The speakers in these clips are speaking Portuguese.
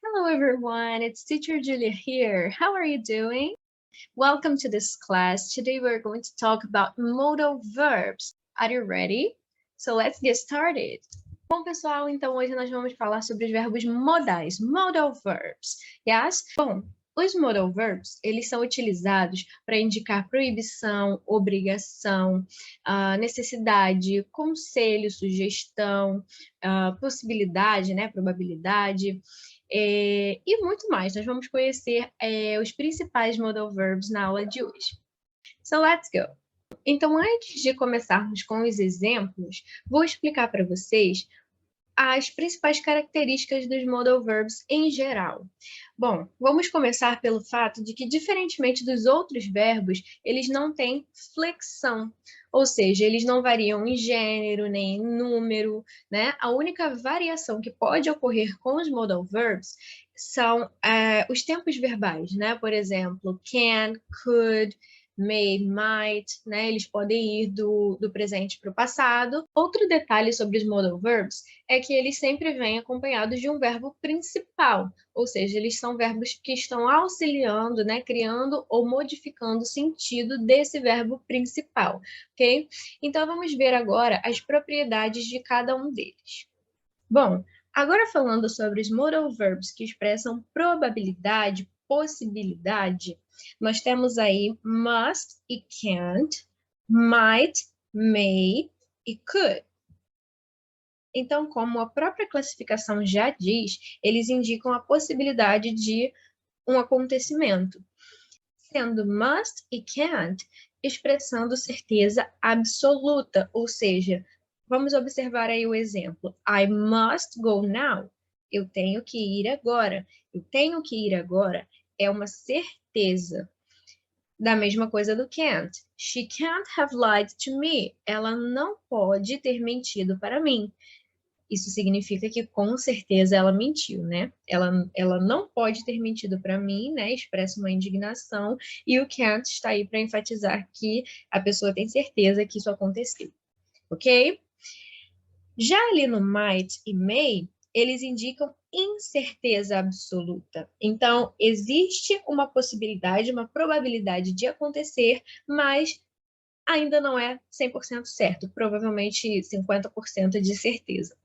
Hello everyone, it's Teacher Julia here. How are you doing? Welcome to this class. Today we're going to talk about modal verbs. Are you ready? So let's get started. Bom, pessoal, então hoje nós vamos falar sobre os verbos modais, modal verbs. Yes? Bom, os modal verbs, eles são utilizados para indicar proibição, obrigação, necessidade, conselho, sugestão, possibilidade, né, probabilidade, e muito mais. Nós vamos conhecer os principais modal verbs na aula de hoje. So let's go! Então, antes de começarmos com os exemplos, vou explicar para vocês as principais características dos modal verbs em geral. Bom, vamos começar pelo fato de que, diferentemente dos outros verbos, eles não têm flexão, ou seja, eles não variam em gênero, nem em número, né? A única variação que pode ocorrer com os modal verbs são os tempos verbais, né? Por exemplo, can, could, may, might, né? Eles podem ir do presente para o passado. Outro detalhe sobre os modal verbs é que eles sempre vêm acompanhados de um verbo principal, ou seja, eles são verbos que estão auxiliando, né? Criando ou modificando o sentido desse verbo principal, ok? Então, vamos ver agora as propriedades de cada um deles. Bom, agora falando sobre os modal verbs que expressam probabilidade, possibilidade, nós temos aí must e can't, might, may e could. Então, como a própria classificação já diz, eles indicam a possibilidade de um acontecimento, sendo must e can't expressando certeza absoluta, ou seja, vamos observar aí o exemplo. I must go now. Eu tenho que ir agora. Eu tenho que ir agora é uma certeza. Da mesma coisa do can't. She can't have lied to me. Ela não pode ter mentido para mim. Isso significa que, com certeza, ela mentiu, né? Ela não pode ter mentido para mim, né? Expressa uma indignação. E o can't está aí para enfatizar que a pessoa tem certeza que isso aconteceu. Ok? Já ali no might e may, eles indicam incerteza absoluta. Então, existe uma possibilidade, uma probabilidade de acontecer, mas ainda não é 100% certo. Provavelmente 50% de certeza.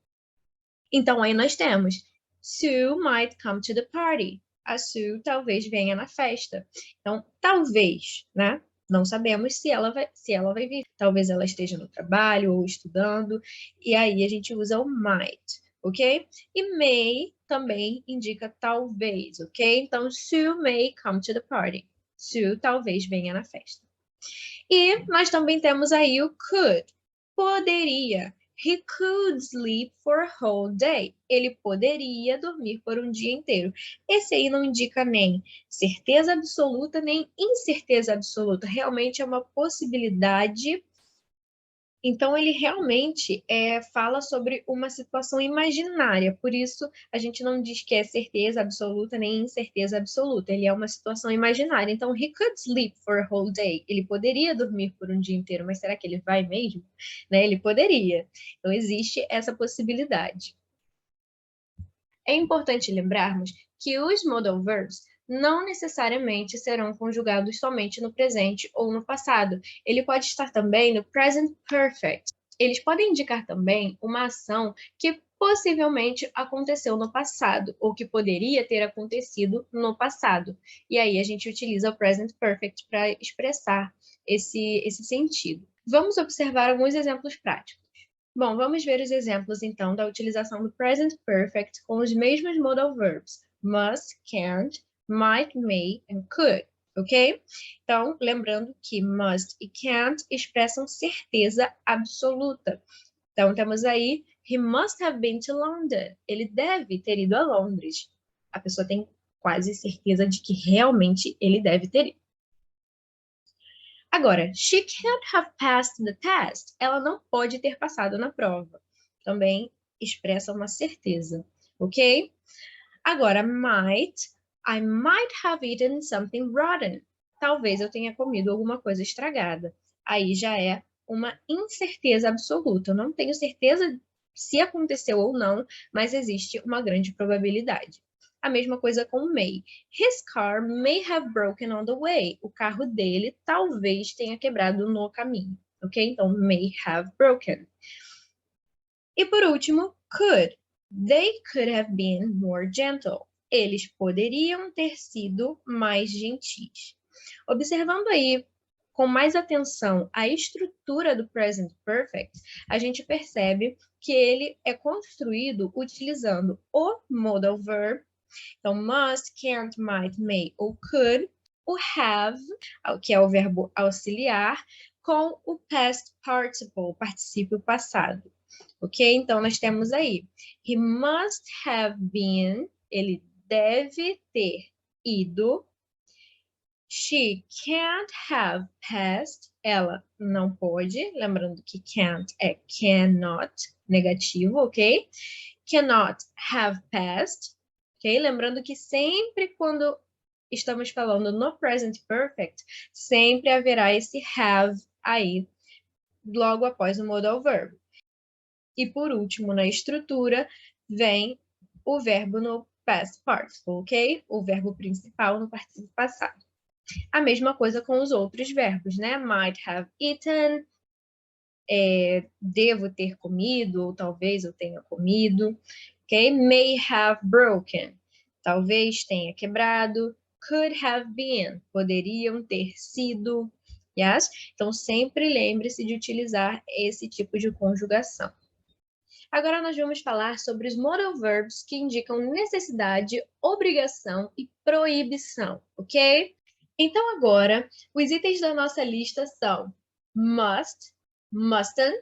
Então, aí nós temos Sue might come to the party. A Sue talvez venha na festa. Então, talvez, né? Não sabemos se ela vai vir. Talvez ela esteja no trabalho ou estudando. E aí a gente usa o might, ok? E may também indica talvez, ok? Então, Sue may come to the party. Sue talvez venha na festa. E nós também temos aí o could. Poderia. He could sleep for a whole day. Ele poderia dormir por um dia inteiro. Esse aí não indica nem certeza absoluta, nem incerteza absoluta. Realmente é uma possibilidade. Então, ele realmente fala sobre uma situação imaginária. Por isso, a gente não diz que é certeza absoluta nem incerteza absoluta. Ele é uma situação imaginária. Então, he could sleep for a whole day. Ele poderia dormir por um dia inteiro, mas será que ele vai mesmo? Né? Ele poderia. Então, existe essa possibilidade. É importante lembrarmos que os modal verbs não necessariamente serão conjugados somente no presente ou no passado. Ele pode estar também no present perfect. Eles podem indicar também uma ação que possivelmente aconteceu no passado, ou que poderia ter acontecido no passado. E aí a gente utiliza o present perfect para expressar esse sentido. Vamos observar alguns exemplos práticos. Bom, vamos ver os exemplos, então, da utilização do present perfect com os mesmos modal verbs. Must, can't, might, may and could, ok? Então, lembrando que must e can't expressam certeza absoluta. Então, temos aí, he must have been to London. Ele deve ter ido a Londres. A pessoa tem quase certeza de que realmente ele deve ter ido. Agora, she can't have passed the test. Ela não pode ter passado na prova. Também expressa uma certeza, ok? Agora, might. I might have eaten something rotten. Talvez eu tenha comido alguma coisa estragada. aí já é uma incerteza absoluta. Eu não tenho certeza se aconteceu ou não, mas existe uma grande probabilidade. A mesma coisa com may. His car may have broken on the way. O carro dele talvez tenha quebrado no caminho, ok? Então, may have broken. E por último, could. They could have been more gentle. Eles poderiam ter sido mais gentis. Observando aí com mais atenção a estrutura do present perfect, a gente percebe que ele é construído utilizando o modal verb, então must, can't, might, may ou could, o have, que é o verbo auxiliar, com o past participle, particípio passado. Ok? Então, nós temos aí, he must have been, ele deve ter ido. She can't have passed, ela não pode, lembrando que can't é cannot, negativo, ok? Cannot have passed, ok? Lembrando que sempre quando estamos falando no present perfect, sempre haverá esse have aí, logo após o modal verb. E por último, na estrutura, vem o verbo no past participle, ok? O verbo principal no particípio passado. A mesma coisa com os outros verbos, né? Might have eaten, devo ter comido, ou talvez eu tenha comido, ok? May have broken, talvez tenha quebrado. Could have been, poderiam ter sido, yes? Então, sempre lembre-se de utilizar esse tipo de conjugação. Agora nós vamos falar sobre os modal verbs que indicam necessidade, obrigação e proibição, ok? Então agora, os itens da nossa lista são must, mustn't,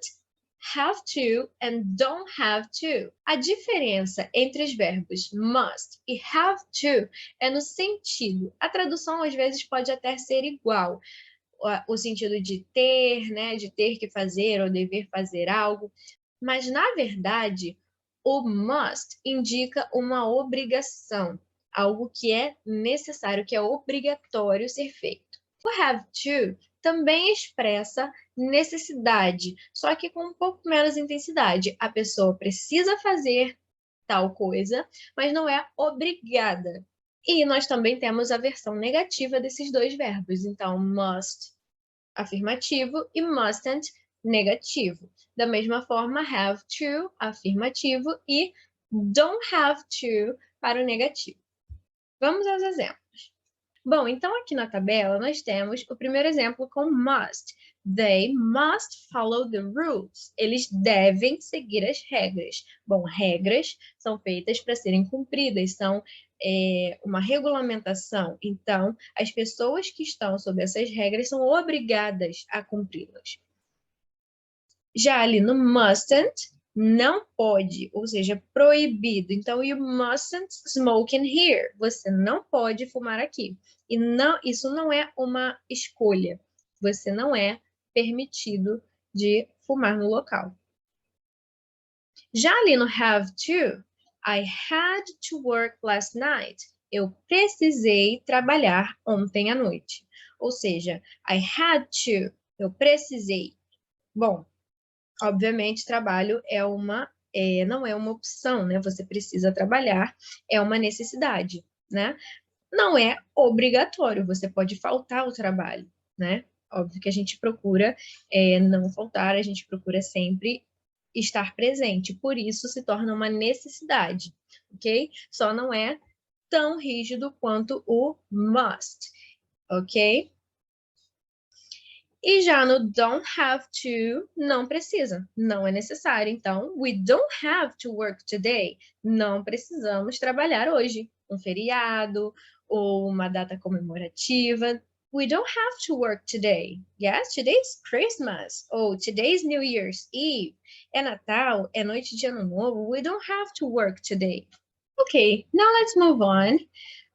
have to and don't have to. A diferença entre os verbos must e have to é no sentido. A tradução às vezes pode até ser igual, o sentido de ter, né, de ter que fazer ou dever fazer algo, mas, na verdade, o must indica uma obrigação, algo que é necessário, que é obrigatório ser feito. O have to também expressa necessidade, só que com um pouco menos intensidade. A pessoa precisa fazer tal coisa, mas não é obrigada. E nós também temos a versão negativa desses dois verbos. Então, must, afirmativo, e mustn't, negativo. Da mesma forma, have to, afirmativo, e don't have to para o negativo. Vamos aos exemplos. Bom, então aqui na tabela nós temos o primeiro exemplo com must. They must follow the rules. Eles devem seguir as regras. Bom, regras são feitas para serem cumpridas, são uma regulamentação. Então, as pessoas que estão sob essas regras são obrigadas a cumpri-las. Já ali no mustn't, não pode, ou seja, proibido. Então, you mustn't smoke in here. Você não pode fumar aqui. E não, isso não é uma escolha. Você não é permitido de fumar no local. Já ali no have to, I had to work last night. Eu precisei trabalhar ontem à noite. Ou seja, I had to, eu precisei. Bom, obviamente, trabalho não é uma opção, né? Você precisa trabalhar, é uma necessidade, né? Não é obrigatório, você pode faltar ao trabalho, né? Óbvio que a gente procura não faltar, a gente procura sempre estar presente, por isso se torna uma necessidade, ok? Só não é tão rígido quanto o must, ok? E já no don't have to, não precisa, não é necessário. Então, we don't have to work today. Não precisamos trabalhar hoje. Um feriado ou uma data comemorativa. We don't have to work today. Yes, today's Christmas. Ou today's New Year's Eve. É Natal, é noite de Ano Novo. We don't have to work today. Ok, now let's move on.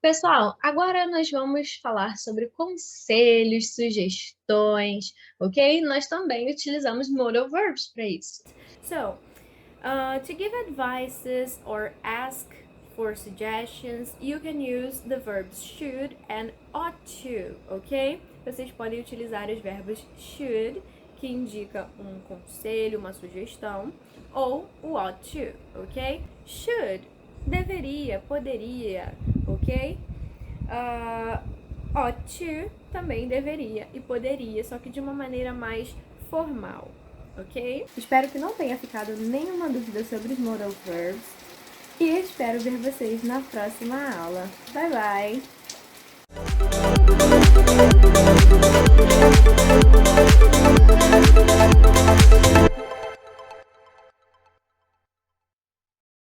Pessoal, agora nós vamos falar sobre conselhos, sugestões, ok? Nós também utilizamos modal verbs para isso. So, to give advices or ask for suggestions, you can use the verbs should and ought to, okay? vocês podem utilizar os verbos should, que indica um conselho, uma sugestão, ou o ought to, ok? Should, deveria, poderia, ok? Ought to também deveria e poderia, só que de uma maneira mais formal, ok? Espero que não tenha ficado nenhuma dúvida sobre os modal verbs e espero ver vocês na próxima aula. Bye, bye!